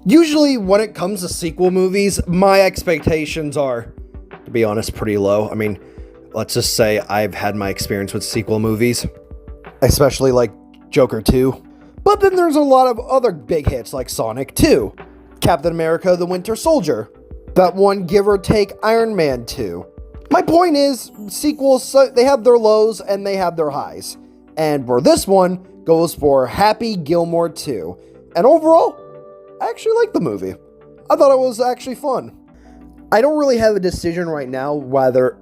Usually when it comes to sequel movies, my expectations are, to be honest, pretty low. I mean, let's just say I've had my experience with sequel movies, especially like Joker 2. But then there's a lot of other big hits like Sonic 2, Captain America the Winter Soldier, that one give or take Iron Man 2. My point is, sequels, they have their lows and they have their highs. And for this one, goes for Happy Gilmore 2. And overall, I actually liked the movie. I thought it was actually fun. I don't really have a decision right now rather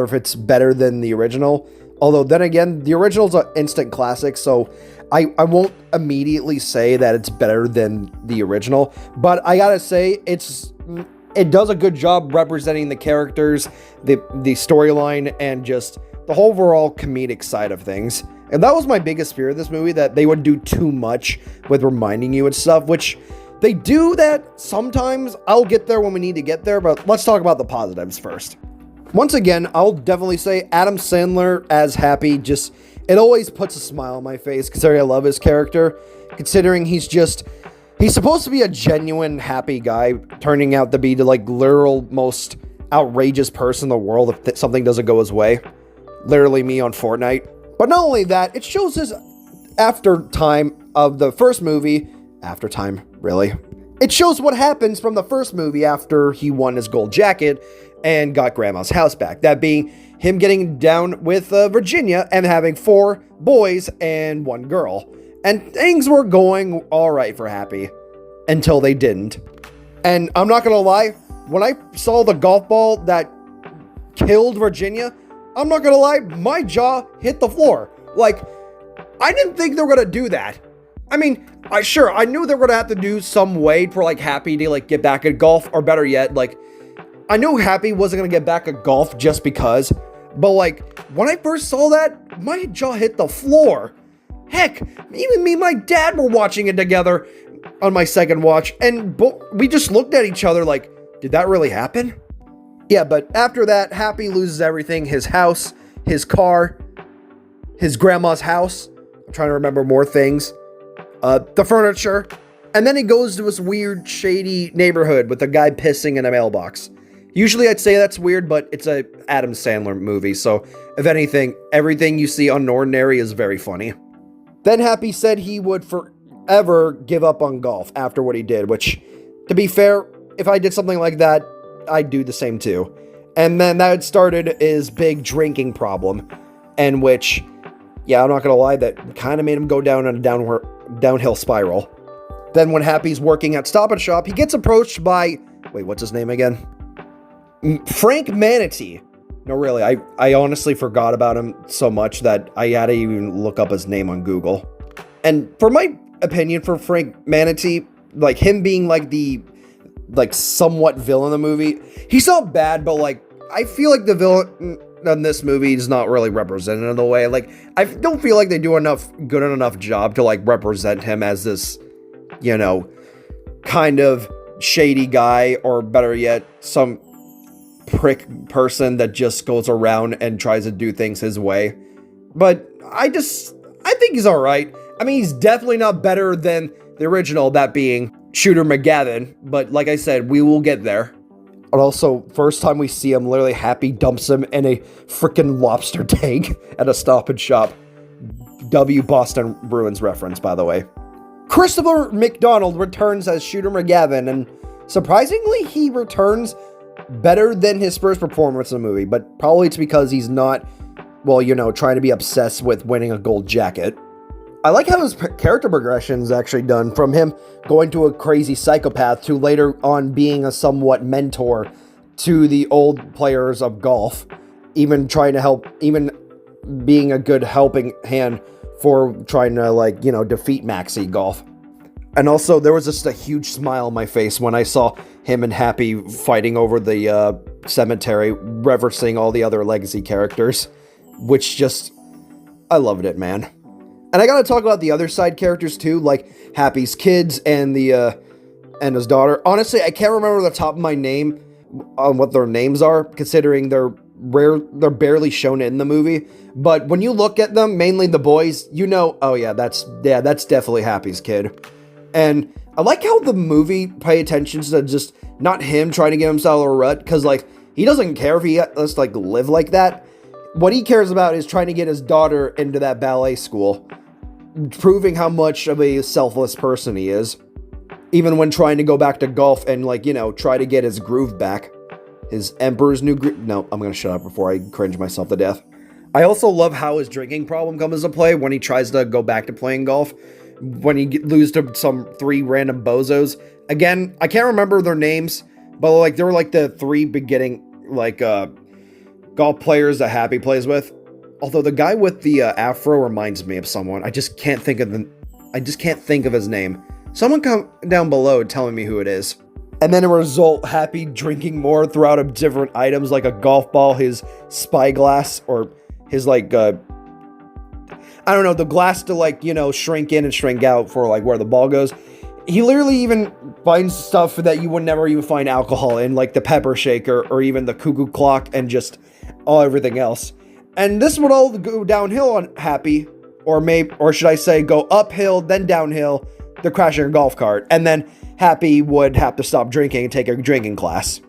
if it's better than the original. Although then again, the original's an instant classic, so I won't immediately say that it's better than the original. But I gotta say, it does a good job representing the characters, the storyline, and just the whole overall comedic side of things. And that was my biggest fear of this movie, that they would do too much with reminding you and stuff, which they do that sometimes. I'll get there when we need to get there, but let's talk about the positives first. Once again, I'll definitely say Adam Sandler as Happy, it always puts a smile on my face, considering I love his character, considering he's supposed to be a genuine happy guy, turning out to be the literal most outrageous person in the world if something doesn't go his way. Literally me on Fortnite. But not only that, it shows his after time of the first movie. After time, really. It shows what happens from the first movie after he won his gold jacket and got Grandma's house back. That being him getting down with Virginia and having 4 boys and 1 girl. And things were going alright for Happy. Until they didn't. And I'm not gonna lie, when I saw the golf ball that killed Virginia, I'm not gonna lie, my jaw hit the floor. I didn't think they were gonna do that. I mean, I knew they were gonna have to do some way for Happy to get back at golf, or better yet, I knew Happy wasn't gonna get back at golf just because, but when I first saw that, my jaw hit the floor. Heck, even me and my dad were watching it together on my second watch, and we just looked at each other did that really happen? Yeah, but after that, Happy loses everything: his house, his car, his grandma's house. I'm trying to remember more things. The furniture. And then he goes to this weird, shady neighborhood with a guy pissing in a mailbox. Usually I'd say that's weird, but it's a Adam Sandler movie, so if anything, everything you see on Ordinary is very funny. Then Happy said he would forever give up on golf after what he did, which, to be fair, if I did something like that, I'd do the same too. And then that started his big drinking problem, and which, yeah, I'm not gonna lie, that kind of made him go down on a downhill spiral. Then when Happy's working at Stop and Shop, he gets approached by, wait, what's his name again? Frank Manatee. No, really, I honestly forgot about him so much that I had to even look up his name on Google. And for my opinion, for Frank Manatee, him being the somewhat villain in the movie, he's not bad, but I feel like the villain in this movie is not really represented in the way. I don't feel like they do good enough job to represent him as this, kind of shady guy, or better yet, some prick person that just goes around and tries to do things his way. But I think he's alright. I mean, he's definitely not better than the original, that being Shooter McGavin, but like I said, we will get there. And also, first time we see him, literally Happy dumps him in a freaking lobster tank at a Stop and Shop. Boston Bruins reference, by the way. Christopher McDonald returns as Shooter McGavin, and surprisingly, he returns better than his first performance in the movie, but probably it's because he's not, trying to be obsessed with winning a gold jacket. I like how his character progression is actually done, from him going to a crazy psychopath to later on being a somewhat mentor to the old players of golf, even trying to help, even being a good helping hand for trying to defeat Maxi Golf. And also, there was just a huge smile on my face when I saw him and Happy fighting over the cemetery, referencing all the other legacy characters, which I loved it, man. And I gotta talk about the other side characters too, like Happy's kids and and his daughter. Honestly, I can't remember the top of my name on what their names are, considering they're barely shown in the movie. But when you look at them, mainly the boys, oh yeah, that's definitely Happy's kid. And I like how the movie pay attention to just not him trying to get himself out of a rut, because like he doesn't care if he has to like live like that. What he cares about is trying to get his daughter into that ballet school, proving how much of a selfless person he is, even when trying to go back to golf and like, you know, try to get his groove back. His Emperor's New Groove. No, I'm gonna shut up before I cringe myself to death. I also love how his drinking problem comes into play when he tries to go back to playing golf, when he loses to some 3 random bozos. Again, I can't remember their names, but like they were like the 3 beginning like golf players that Happy plays with. Although the guy with the afro reminds me of someone. I just can't think of his name. Someone come down below telling me who it is. And then a result, Happy drinking more throughout different items like a golf ball, his spyglass, or his like I don't know, the glass to like, you know, shrink in and shrink out for like where the ball goes. He literally even finds stuff that you would never even find alcohol in, like the pepper shaker or even the cuckoo clock and just everything else. And this would all go downhill on Happy, or should I say go uphill, then downhill, the crashing a golf cart. And then Happy would have to stop drinking and take a drinking class.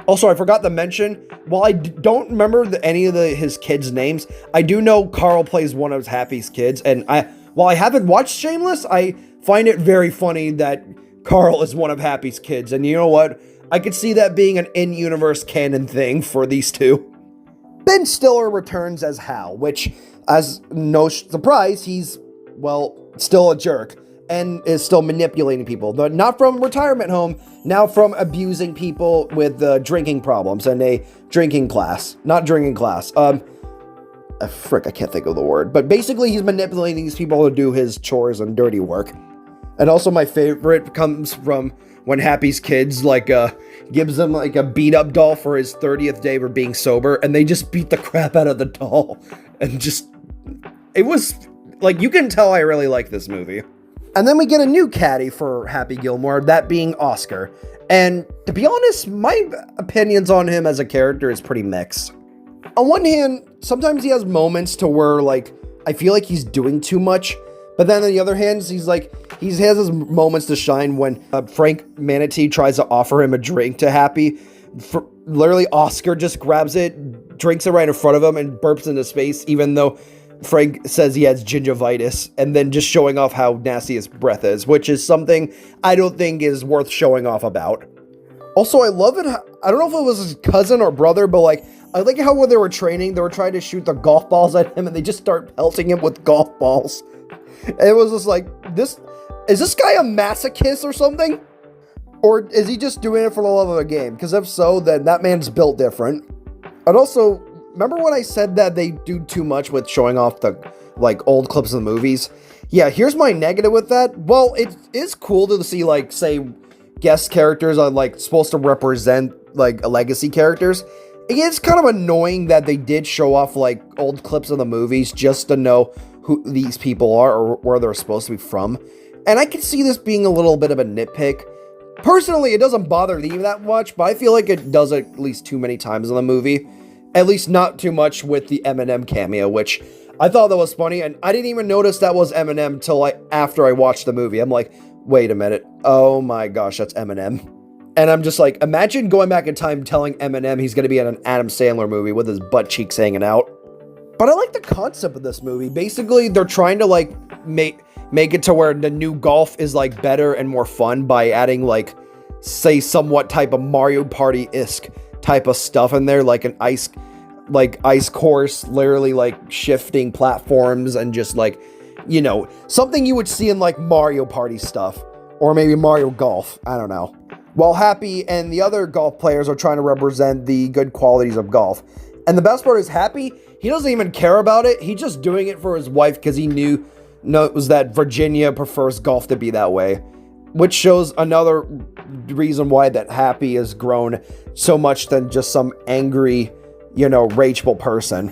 Also, I forgot to mention, while I don't remember any of his kids' names, I do know Carl plays one of Happy's kids. And while I haven't watched Shameless, I find it very funny that Carl is one of Happy's kids. And you know what? I could see that being an in-universe canon thing for these two. Ben Stiller returns as Hal, which, as no surprise, he's, well, still a jerk and is still manipulating people. But not from retirement home, now from abusing people with drinking problems and a drinking class. Not drinking class. I can't think of the word. But basically, he's manipulating these people to do his chores and dirty work. And also my favorite comes from when Happy's kids, like, gives him, like, a beat-up doll for his 30th day for being sober, and they just beat the crap out of the doll. And just, it was, like, you can tell I really like this movie. And then we get a new caddy for Happy Gilmore, that being Oscar. And to be honest, my opinions on him as a character is pretty mixed. On one hand, sometimes he has moments to where, like, I feel like he's doing too much. But then on the other hand, he has his moments to shine when Frank Manatee tries to offer him a drink to Happy. Literally, Oscar just grabs it, drinks it right in front of him, and burps in his face, even though Frank says he has gingivitis, and then just showing off how nasty his breath is, which is something I don't think is worth showing off about. Also, I love it. I don't know if it was his cousin or brother, but like, I like how when they were training, they were trying to shoot the golf balls at him, and they just start pelting him with golf balls. It was just like, is this guy a masochist or something? Or is he just doing it for the love of a game? Because if so, then that man's built different. And also, remember when I said that they do too much with showing off the, like, old clips of the movies? Yeah, here's my negative with that. Well, it is cool to see, like, say, guest characters are, like, supposed to represent, like, legacy characters. It is kind of annoying that they did show off, like, old clips of the movies just to know who these people are or where they're supposed to be from. And I can see this being a little bit of a nitpick. Personally, it doesn't bother me that much, but I feel like it does it at least too many times in the movie. At least not too much with the Eminem cameo, which I thought that was funny, and I didn't even notice that was Eminem till after I watched the movie. I'm like, wait a minute. Oh my gosh, that's Eminem. And I'm just like, imagine going back in time telling Eminem he's going to be in an Adam Sandler movie with his butt cheeks hanging out. But I like the concept of this movie. Basically, they're trying to, like, make it to where the new golf is, like, better and more fun by adding, like, say, somewhat type of Mario Party-esque type of stuff in there, like an ice course, literally, like, shifting platforms and just, like, you know, something you would see in, like, Mario Party stuff. Or maybe Mario Golf. I don't know. While Happy and the other golf players are trying to represent the good qualities of golf. And the best part is Happy, he doesn't even care about it. He's just doing it for his wife because he knows that Virginia prefers golf to be that way. Which shows another reason why that Happy has grown so much than just some angry, you know, rageable person.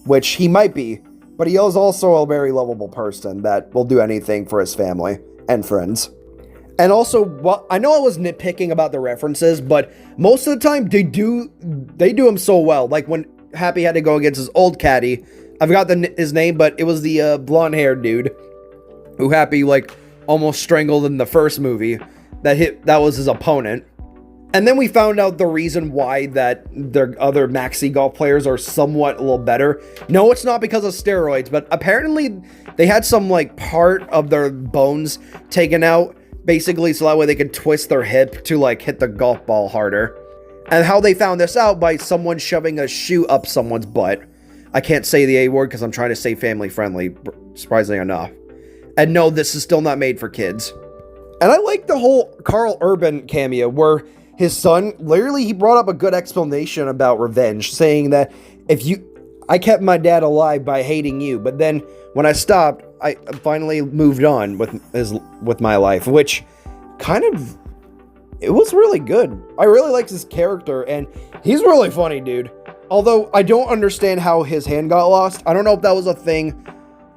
Which he might be. But he is also a very lovable person that will do anything for his family and friends. And also, well, I know I was nitpicking about the references, but most of the time they do them so well. Like when Happy had to go against his old caddy, I forgot his name, but it was the blonde-haired dude who Happy, like, almost strangled in the first movie that was his opponent. And then we found out the reason why that their other maxi golf players are somewhat a little better. No, it's not because of steroids, but apparently they had some like part of their bones taken out, basically so that way they could twist their hip to like hit the golf ball harder. And how they found this out by someone shoving a shoe up someone's butt. I can't say the A word because I'm trying to stay family friendly, surprisingly enough. And no, this is still not made for kids. And I like the whole Carl Urban cameo where his son, literally, he brought up a good explanation about revenge, saying that I kept my dad alive by hating you, but then when I stopped, I finally moved on with my life, which it was really good. I really liked his character, and he's really funny, dude. Although I don't understand how his hand got lost. I don't know if that was a thing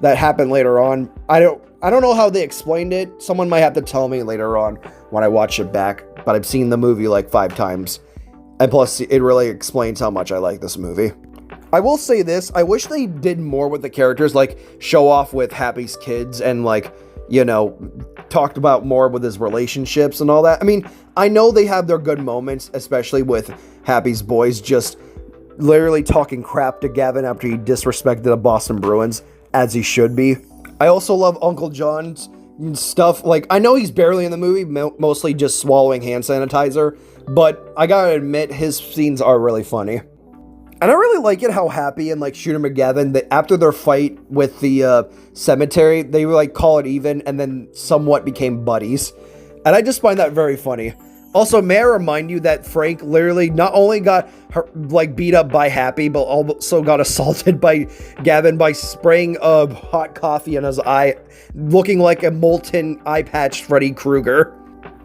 that happened later on. I don't know how they explained it. Someone might have to tell me later on when I watch it back. But I've seen the movie like 5 times. And plus, it really explains how much I like this movie. I will say this. I wish they did more with the characters. Like, show off with Happy's kids. And like, you know, talked about more with his relationships and all that. I mean, I know they have their good moments. Especially with Happy's boys just literally talking crap to Gavin after he disrespected the Boston Bruins. As he should be. I also love Uncle John's stuff. Like, I know he's barely in the movie, mostly just swallowing hand sanitizer, but I gotta admit, his scenes are really funny. And I really like it how Happy and like Shooter McGavin, after their fight with the cemetery, they were like call it even and then somewhat became buddies. And I just find that very funny. Also, may I remind you that Frank literally not only got beat up by Happy, but also got assaulted by Gavin by spraying hot coffee in his eye, looking like a molten eye patch Freddy Krueger.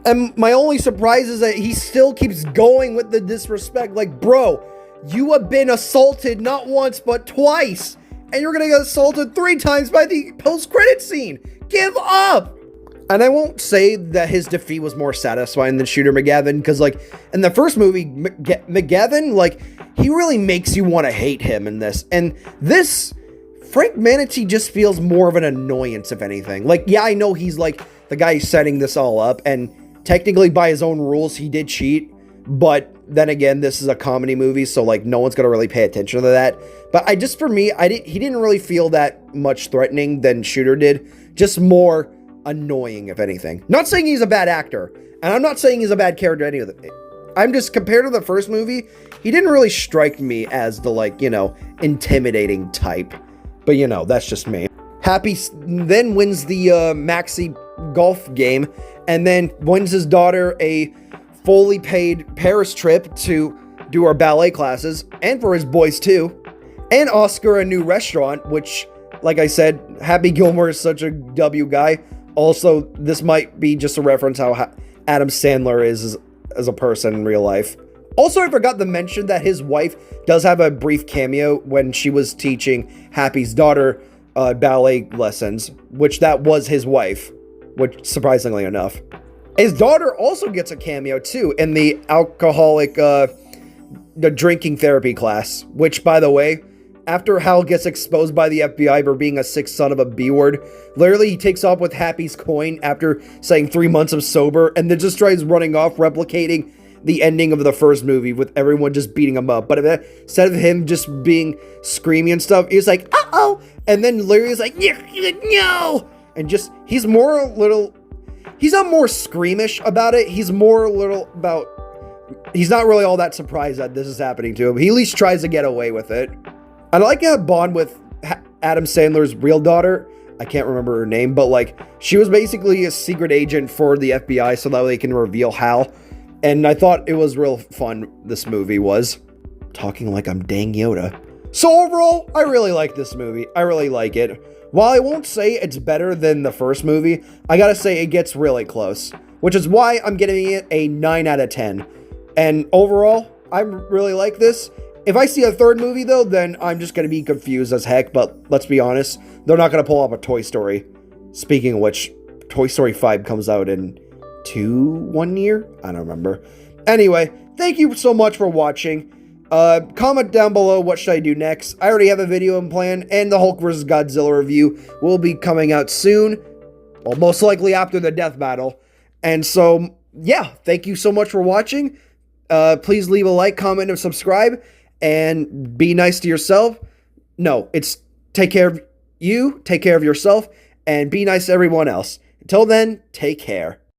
And my only surprise is that he still keeps going with the disrespect. Like, bro, you have been assaulted not once, but twice. And you're gonna get assaulted 3 times by the post-credit scene. Give up! And I won't say that his defeat was more satisfying than Shooter McGavin, because, like, in the first movie, McGavin, like, he really makes you want to hate him in this. And this, Frank Manatee just feels more of an annoyance, if anything. Like, yeah, I know he's, like, the guy setting this all up, and technically, by his own rules, he did cheat. But then again, this is a comedy movie, so, like, no one's going to really pay attention to that. But he didn't really feel that much threatening than Shooter did. Just more annoying, if anything. Not saying he's a bad actor, and I'm not saying he's a bad character, any of it. I'm just, compared to the first movie, he didn't really strike me as the, like, you know, intimidating type. But, you know, that's just me. Happy then wins the maxi golf game, and then wins his daughter a fully paid Paris trip to do her ballet classes, and for his boys too, and Oscar a new restaurant, which, like I said, Happy Gilmore is such a W guy. Also, this might be just a reference how Adam Sandler is as a person in real life. Also, I forgot to mention that his wife does have a brief cameo when she was teaching Happy's daughter ballet lessons, which that was his wife, which surprisingly enough. His daughter also gets a cameo too in the alcoholic, the drinking therapy class, which, by the way, after Hal gets exposed by the FBI for being a sick son of a B-word, literally he takes off with Happy's coin after saying 3 months of sober, and then just tries running off, replicating the ending of the first movie with everyone just beating him up. But instead of him just being screaming and stuff, he's like, uh-oh, and then literally he's like, no, and just, he's not more screamish about it, he's more he's not really all that surprised that this is happening to him. He at least tries to get away with it. I'd like to have Bond with Adam Sandler's real daughter. I can't remember her name, but like, she was basically a secret agent for the FBI so that they can reveal Hal. And I thought it was real fun, this movie was. Talking like I'm dang Yoda. So overall, I really like this movie. I really like it. While I won't say it's better than the first movie, I gotta say it gets really close. Which is why I'm giving it a 9 out of 10. And overall, I really like this. If I see a third movie, though, then I'm just going to be confused as heck. But let's be honest, they're not going to pull off a Toy Story. Speaking of which, Toy Story 5 comes out in 1 year? I don't remember. Anyway, thank you so much for watching. Comment down below what should I do next. I already have a video in plan, and the Hulk vs. Godzilla review will be coming out soon. Well, most likely after the death battle. And so, yeah, thank you so much for watching. Please leave a like, comment, and subscribe. And be nice to yourself. No, it's take care of you, take care of yourself, and be nice to everyone else. Until then, take care.